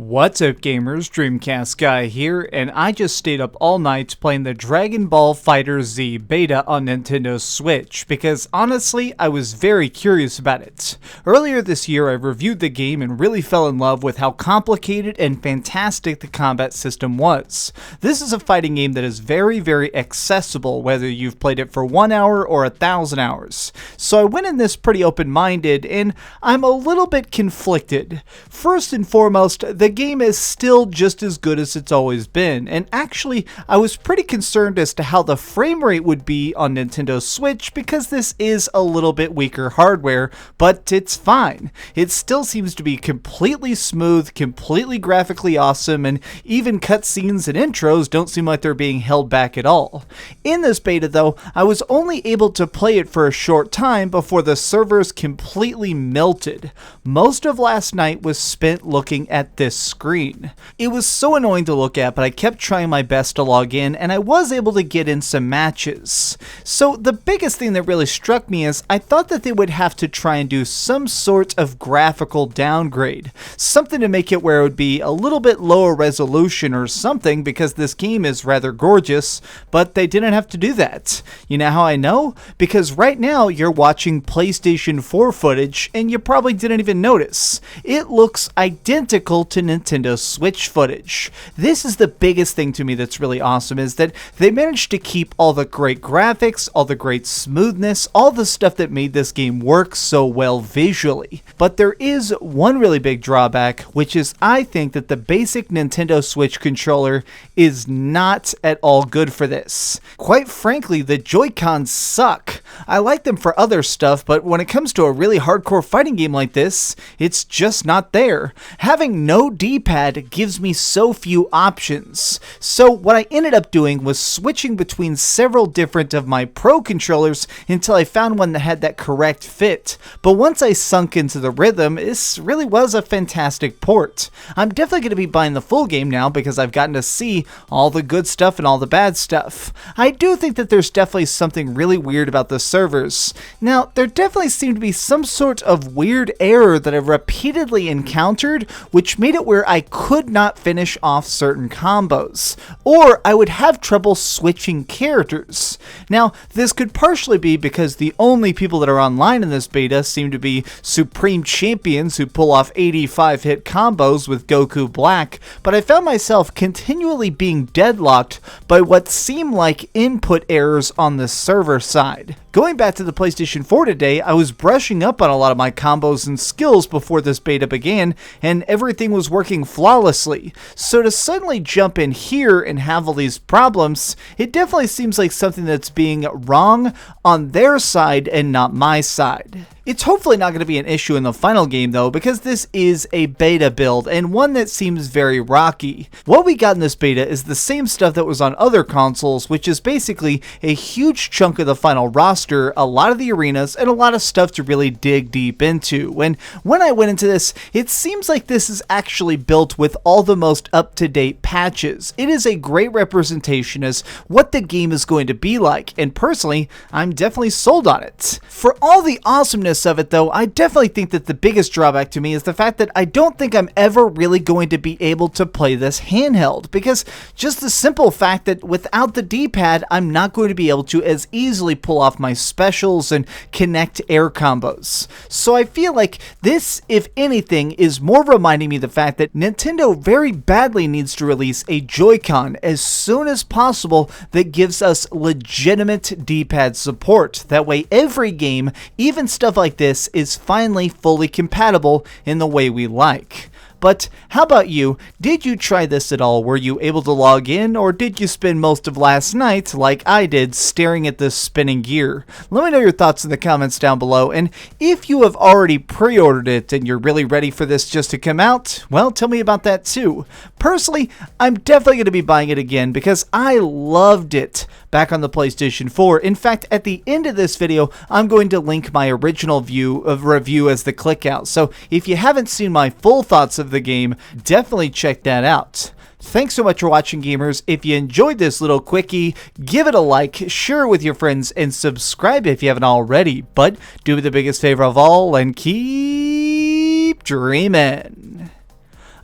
What's up gamers, DreamcastGuy here, and I just stayed up all night playing the Dragon Ball FighterZ beta on Nintendo Switch, because honestly, I was very curious about it. Earlier this year, I reviewed the game and really fell in love with how complicated and fantastic the combat system was. This is a fighting game that is very accessible, whether you've played it for 1 hour or 1,000 hours. So I went in this pretty open-minded, and I'm a little bit conflicted. First and foremost, the game is still just as good as it's always been, and actually I was pretty concerned as to how the frame rate would be on Nintendo Switch because this is a little bit weaker hardware, but it's fine. It still seems to be completely smooth, completely graphically awesome, and even cutscenes and intros don't seem like they're being held back at all. In this beta though, I was only able to play it for a short time before the servers completely melted. Most of last night was spent looking at this screen. It was so annoying to look at, but I kept trying my best to log in, and I was able to get in some matches. So the biggest thing that really struck me is I thought that they would have to try and do some sort of graphical downgrade. Something to make it where it would be a little bit lower resolution or something, because this game is rather gorgeous, but they didn't have to do that. You know how I know? Because right now you're watching PlayStation 4 footage, and you probably didn't even notice. It looks identical to Nintendo Switch footage. This is the biggest thing to me that's really awesome, is that they managed to keep all the great graphics, all the great smoothness, all the stuff that made this game work so well visually. But there is one really big drawback, which is I think that the basic Nintendo Switch controller is not at all good for this. Quite frankly, the Joy-Cons suck. I like them for other stuff, but when it comes to a really hardcore fighting game like this, it's just not there. Having no D-pad gives me so few options. So what I ended up doing was switching between several different of my Pro controllers until I found one that had that correct fit. But once I sunk into the rhythm, this really was a fantastic port. I'm definitely going to be buying the full game now because I've gotten to see all the good stuff and all the bad stuff. I do think that there's definitely something really weird about the servers. Now, there definitely seemed to be some sort of weird error that I've repeatedly encountered, which made it where I could not finish off certain combos, or I would have trouble switching characters. Now, this could partially be because the only people that are online in this beta seem to be supreme champions who pull off 85 hit combos with Goku Black, but I found myself continually being deadlocked by what seemed like input errors on the server side. Going back to the PlayStation 4 today, I was brushing up on a lot of my combos and skills before this beta began, and everything was working flawlessly. So to suddenly jump in here and have all these problems, it definitely seems like something that's being wrong on their side and not my side. It's hopefully not going to be an issue in the final game though, because this is a beta build and one that seems very rocky. What we got in this beta is the same stuff that was on other consoles, which is basically a huge chunk of the final roster, a lot of the arenas, and a lot of stuff to really dig deep into. And when I went into this, it seems like this is actually built with all the most up-to-date patches. It is a great representation as what the game is going to be like, and personally, I'm definitely sold on it. For all the awesomeness of it though, I definitely think that the biggest drawback to me is the fact that I don't think I'm ever really going to be able to play this handheld, because just the simple fact that without the D-pad, I'm not going to be able to as easily pull off my specials and connect air combos. So I feel like this, if anything, is more reminding me of the fact that Nintendo very badly needs to release a Joy-Con as soon as possible that gives us legitimate D-pad support. That way every game, even stuff like this, is finally fully compatible in the way we like. But how about you? Did you try this at all? Were you able to log in, or did you spend most of last night, like I did, staring at this spinning gear? Let me know your thoughts in the comments down below, and if you have already pre-ordered it and you're really ready for this just to come out, well, tell me about that too. Personally, I'm definitely going to be buying it again because I loved it back on the PlayStation 4. In fact, at the end of this video, I'm going to link my original review as the click out. So if you haven't seen my full thoughts of the game, definitely check that out. Thanks so much for watching, gamers. If you enjoyed this little quickie, give it a like, share it with your friends, and subscribe if you haven't already. But do me the biggest favor of all and keep dreaming.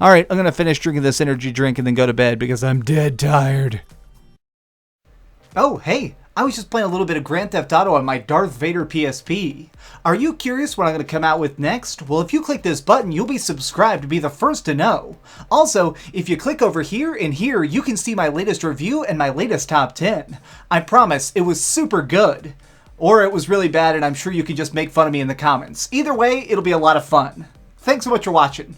Alright, I'm gonna finish drinking this energy drink and then go to bed because I'm dead tired. Oh, hey, I was just playing a little bit of Grand Theft Auto on my Darth Vader PSP. Are you curious what I'm going to come out with next? Well, if you click this button, you'll be subscribed to be the first to know. Also, if you click over here and here, you can see my latest review and my latest top 10. I promise, it was super good. Or it was really bad and I'm sure you can just make fun of me in the comments. Either way, it'll be a lot of fun. Thanks so much for watching.